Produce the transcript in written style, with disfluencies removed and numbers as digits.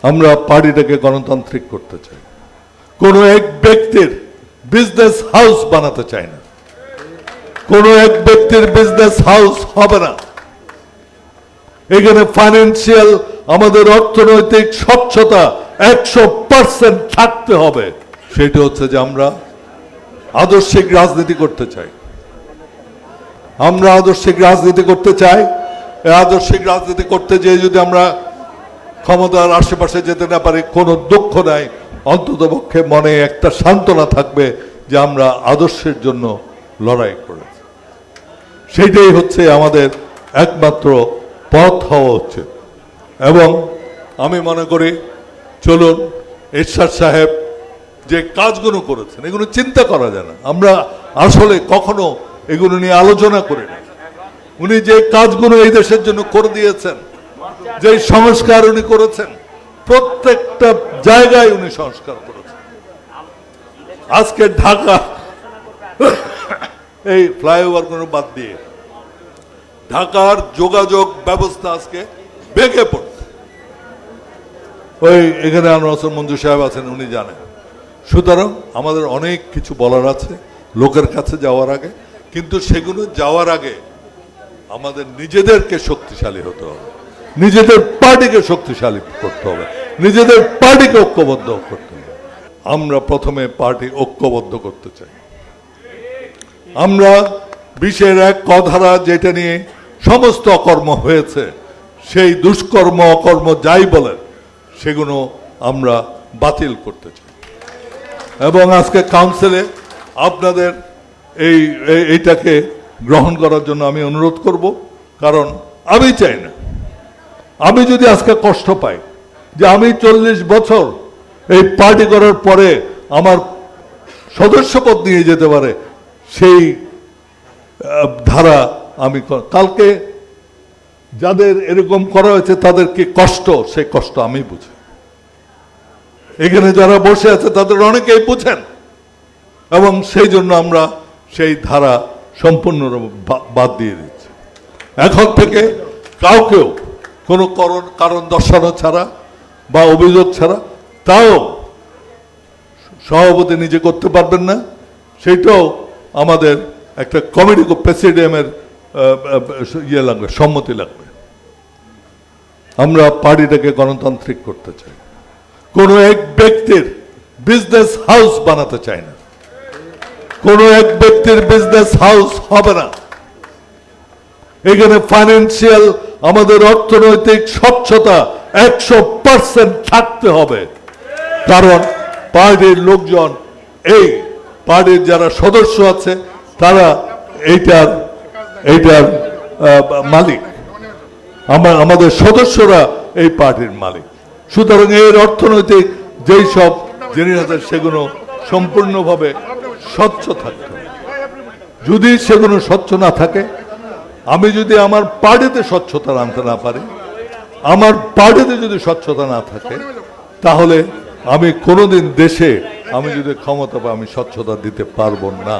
আমরা পার্টিটাকে গণতান্ত্রিক করতে চাই, কোনো এক ব্যক্তির বিজনেস হাউস বানাতে চাই না, কোনো এক ব্যক্তির বিজনেস হাউস হবে না। এখানে ফাইন্যান্সিয়াল আমাদের অর্থনৈতিক স্বচ্ছতা 100% থাকতে হবে। সেটা হচ্ছে যে আমরা আদর্শিক রাজনীতি করতে চাই, আমরা আদর্শিক রাজনীতি করতে চাই। এই আদর্শিক রাজনীতি করতে যেয়ে যদি আমরা ক্ষমতার আশেপাশে যেতে না পারি, কোনো দুঃখ নাই, অন্ততপক্ষে মনে একটা সান্ত্বনা থাকবে যে আমরা আদর্শের জন্য লড়াই করেছি। সেইটাই হচ্ছে আমাদের একমাত্র পথ হওয়া উচিত। এবং আমি মনে করি, চলুন এরশাদ সাহেব যে কাজগুলো করেছেন এগুলো চিন্তা করা যায় না, আমরা আসলে কখনো এগুলো নিয়ে আলোচনা করি না। উনি যে কাজগুলো এই দেশের জন্য করে দিয়েছেন, যে সংস্কার উনি করেছেন, প্রত্যেকটা জায়গায় উনি সংস্কার করেছেন। আজকে ঢাকা এই ফ্লাইওভার গুলো বাদ দিয়ে ঢাকার যোগাযোগ ব্যবস্থা আজকে বেঁকে পড়ছে। ওই এখানে আনোয়ার মঞ্জু সাহেব আছেন, উনি জানেন। সুতরাং আমাদের অনেক কিছু বলার আছে লোকের কাছে যাওয়ার আগে, কিন্তু সেগুলো যাওয়ার আগে আমাদের নিজেদেরকে শক্তিশালী হতে হবে, নিজেদের পার্টিকে শক্তিশালী করতে হবে, নিজেদের পার্টিকে ঐক্যবদ্ধ করতে হবে। আমরা প্রথমে পার্টি ঐক্যবদ্ধ করতে চাই। আমরা 20-1 ক-ধারা যেটা নিয়ে সমস্ত অকর্ম হয়েছে, সেই দুষ্কর্ম অকর্ম যাই বলেন সেগুলো আমরা বাতিল করতে চাই। এবং আজকে কাউন্সিলে আপনাদের এইটাকে গ্রহণ করার জন্য আমি অনুরোধ করব। কারণ আমি চাই না, আমি যদি আজকে কষ্ট পাই যে আমি 40 বছর এই পার্টি করার পরে আমার সদস্যপদ নিয়ে যেতে পারে, সেই ধারা আমি কালকে যাদের এরকম করা হয়েছে তাদের কি কষ্ট, সেই কষ্ট আমি বুঝি। এখানে যারা বসে আছে তাদের অনেকেই বুঝেন, এবং সেই জন্য আমরা সেই ধারা সম্পূর্ণ বাদ দিয়ে দিচ্ছি। এখন থেকে কাউকেও কোনো কারণ দর্শানো ছাড়া বা অভিযোগ ছাড়া, তাও সভাপতি নিজে করতে পারবেন না, সেইটাও আমাদের একটা কমিটি প্রেসিডিয়ামের ইয়ে লাগবে, সম্মতি লাগবে। আমরা পার্টিটাকে গণতান্ত্রিক করতে চাই, কোনো এক ব্যক্তির বিজনেস হাউস বানাতে চাই না, কোনো এক ব্যক্তির বিজনেস হাউস হবে না। এখানে ফাইন্যান্সিয়াল আমাদের অর্থনৈতিক স্বচ্ছতা 100% থাকতে হবে। কারণ পার্টির লোকজন, এই পার্টির যারা সদস্য আছে, তারা এইটার মালিক, আমাদের সদস্যরা এই পার্টির মালিক। সুতরাং এর অর্থনৈতিক যেই সব জিনিস আছে সেগুলো সম্পূর্ণভাবে স্বচ্ছ থাকতে হবে। যদি সেগুলো স্বচ্ছ না থাকে, আমি যদি আমার পার্টিতে স্বচ্ছতা আনতে না পারি, আমার পার্টিতে যদি স্বচ্ছতা না থাকে, তাহলে আমি কোনোদিন দেশে আমি যদি ক্ষমতা পাই, আমি স্বচ্ছতা দিতে পারবো না।